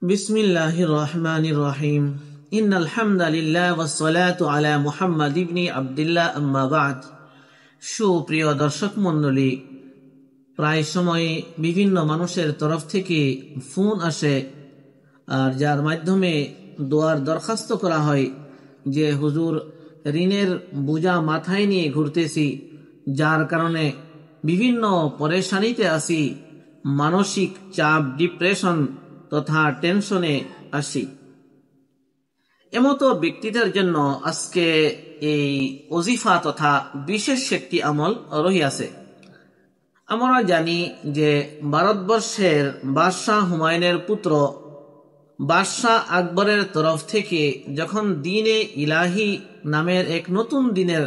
বিসমিল্লাহির রহমানির রহিম। ইন্নাল হামদালিল্লাহ ওয়াস সালাতু আলা মুহাম্মাদ ইবনে আব্দুল্লাহ, আম্মা বা'দ। সুপ্রিয় দর্শক মণ্ডলী, প্রায় সময় বিভিন্ন মানুষের তরফ থেকে ফোন আসে, আর যার মাধ্যমে দোয়ার দরখাস্ত করা হয় যে হুজুর, ঋণের বোঝা মাথায় নিয়ে ঘুরতেছি, যার কারণে বিভিন্ন পরেশানিতে আছি, মানসিক চাপ, ডিপ্রেশন তথা টেনশনে আসি। এমতো ব্যক্তিদের জন্য আজকে এই ওজিফা তথা বিশেষ একটি আমল রহিয়াছে। আমরা জানি যে ভারতবর্ষের বাদশাহ হুমায়ুনের পুত্র বাদশাহ আকবরের তরফ থেকে যখন দিনে ইলাহি নামের এক নতুন দিনের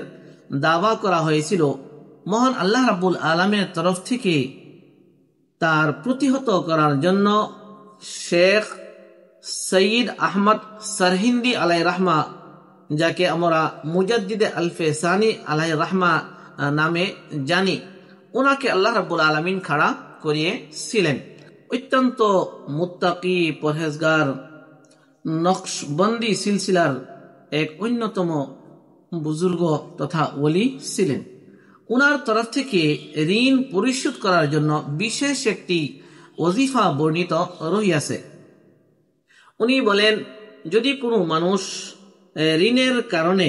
দাওয়া করা হয়েছিল, মহান আল্লাহ রাব্বুল আলামিনের তরফ থেকে তার প্রতিহত করার জন্য শেখ সৈয়দ আহমদ সরহিন্দি আলাইহির রাহমা, যাকে আমরা মুজাদ্দিদে আল-ফেসানি আলাইহির রাহমা নামে জানি, ওনাকে আল্লাহ রাব্বুল আলামিন খাড়া করিয়েছিলেন। অত্যন্ত মুত্তাকি, পরহেজগার, নকশবন্দি সিলসিলার এক অন্যতম বুজুর্গ তথা ওলি ছিলেন। উনার তরফ থেকে ঋণ পরিশোধ করার জন্য বিশেষ একটি ওজিফা বর্ণিত রহিয়াছে। উনি বলেন, যদি কোনো মানুষ ঋণের কারণে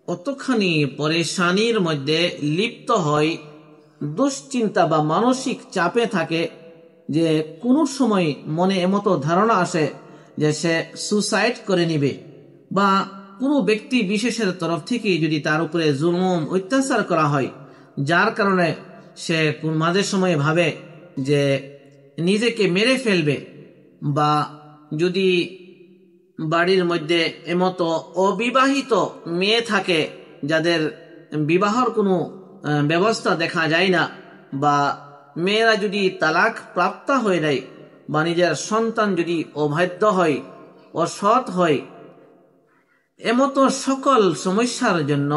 অতখানি পরেশানির মধ্যে লিপ্ত হয়, দুশ্চিন্তা বা মানসিক চাপে থাকে, যে কোনো সময় মনে এমতো ধারণা আসে যে সে সুসাইড করে নিবে, বা কোনো ব্যক্তি বিশেষের তরফ থেকে যদি তার উপরে জুলুম অত্যাচার করা হয়, যার কারণে সে কোন মাঝে সময় ভাবে যে নিজেকে মেরে ফেলবে, বা যদি বাড়ির মধ্যে এমতো অবিবাহিত মেয়ে থাকে যাদের বিবাহর কোনো ব্যবস্থা দেখা যায় না, বা মেয়েরা যদি তালাক প্রাপ্ত হয়ে যায়, বা নিজের সন্তান যদি অবাধ্য হয়, অসৎ হয়, এমতো সকল সমস্যার জন্য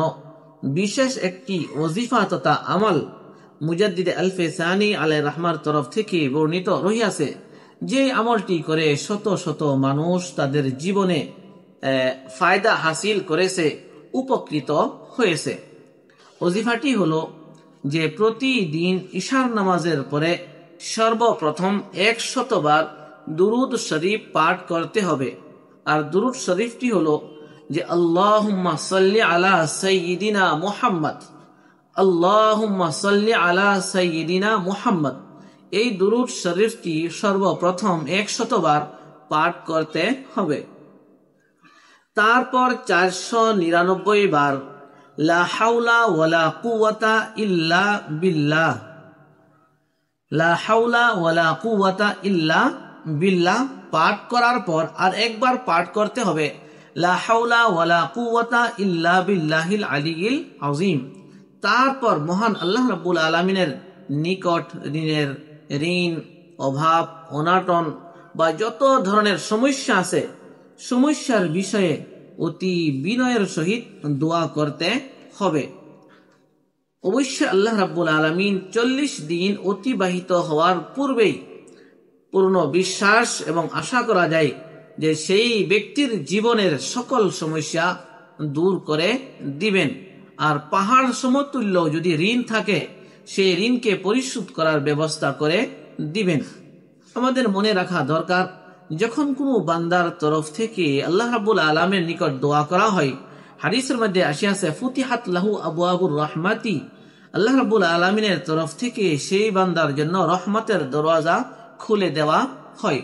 বিশেষ একটি ওজিফা তথা আমল মুজাদ্দিদে আল-ফেসানি আলাইহির রাহমার তরফ থেকে বর্ণিত রহিয়াছে, যে আমলটি করে শত শত মানুষ তাদের জীবনে ফায়দা হাসিল করেছে, উপকৃত হয়েছে। ওজিফাটি হলো যে প্রতিদিন ইশার নামাজের পরে সর্বপ্রথম 100 বার দুরুদ শরীফ পাঠ করতে হবে। আর দুরুদ শরীফটি হলো যে আল্লাহুম্মা সাল্লি আলা সাইয়্যিদিনা মুহাম্মদ, আল্লাহুম্মা সাল্লি আলা সাইয়্যিদিনা মুহাম্মদ। এই দুরুদ শরীফটি সর্বপ্রথম 100 বার পাঠ করতে হবে। তারপর 499 বার লা হাওলা ওয়ালা কুওয়াতা ইল্লা বিল্লাহ, লা হাওলা ওয়ালা কুওয়াতা ইল্লা বিল্লাহ পাঠ করার পর আর একবার পাঠ করতে হবে লা হাওলা ওয়ালা কুওয়াতা ইল্লা বিল্লাহিল আলিয়্যিল আযীম। তারপর মহান আল্লাহ রাব্বুল আলামিনের নিকট ঋণ, অভাব, অনাটন বা যত ধরনের সমস্যা আছে, সমস্যার বিষয়ে অতি বিনয়ের সহিত দোয়া করতে হবে। অবশ্যই আল্লাহ রাব্বুল আলামিন 40 দিন অতিবাহিত হওয়ার পূর্বেই পূর্ণ বিশ্বাস এবং আশা করা যায় যে সেই ব্যক্তির জীবনের সকল সমস্যা দূর করে দিবেন। আর পাহাড় সমতুল্য যদি ঋণ থাকে, সেই ঋণকে পরিশোধ করার ব্যবস্থা করে দিবেন। আমাদের মনে রাখা দরকার, যখন কোনো বান্দার তরফ থেকে আল্লাহ রাব্বুল আলামিনের নিকট দোয়া করা হয়, হাদিসের মধ্যে আসিয়াছে ফুতিহাত লাহু আবওয়াবুর রাহমাতি, আল্লাহ রাব্বুল আলামিনের তরফ থেকে সেই বান্দার জন্য রহমতের দরওয়াজা খুলে দেওয়া হয়।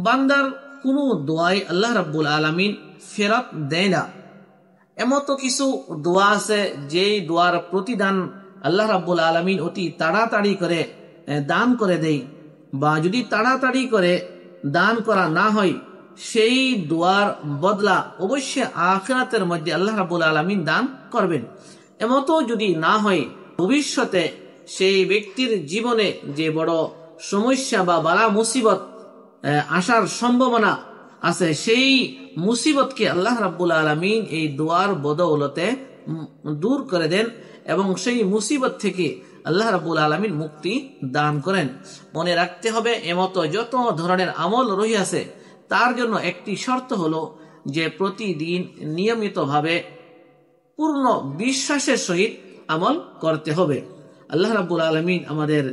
বান্দার কোনো দোয়াই আল্লাহ রাব্বুল আলামিন ফেরত দেয় না। এমতো কিছু দোয়া আছে যেই দোয়ার প্রতিদান আল্লাহ রাব্বুল আলামিন অতি তাড়াতাড়ি করে দান করে দেয়, বা যদি তাড়াতাড়ি করে দান করা না হয়, সেই দোয়ার বদলা অবশ্যই আখিরাতের মধ্যে আল্লাহ রাব্বুল আলামিন দান করবেন। এমতো যদি না হয়, ভবিষ্যতে সেই ব্যক্তির জীবনে যে বড় সমস্যা বা বালা মুসিবত আসার সম্ভাবনা আছে, সেই মুসিবতকে আল্লাহ রাব্বুল আলামিন এই দোয়ার বদৌলতে দূর করে দেন, এবং সেই মুসিবত থেকে আল্লাহ রাব্বুল আলামিন মুক্তি দান করেন। মনে রাখতে হবে, এমতো যত ধরনের আমল রহিয়াছে তার জন্য একটি শর্ত হলো যে প্রতিদিন নিয়মিতভাবে পূর্ণ বিশ্বাসের সহিত আমল করতে হবে। আল্লাহ রাব্বুল আলামিন আমাদের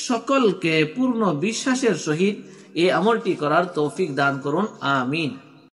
সকলকে পূর্ণ বিশ্বাসের সহিত এই আমলটি করার তৌফিক দান করুন, আমিন।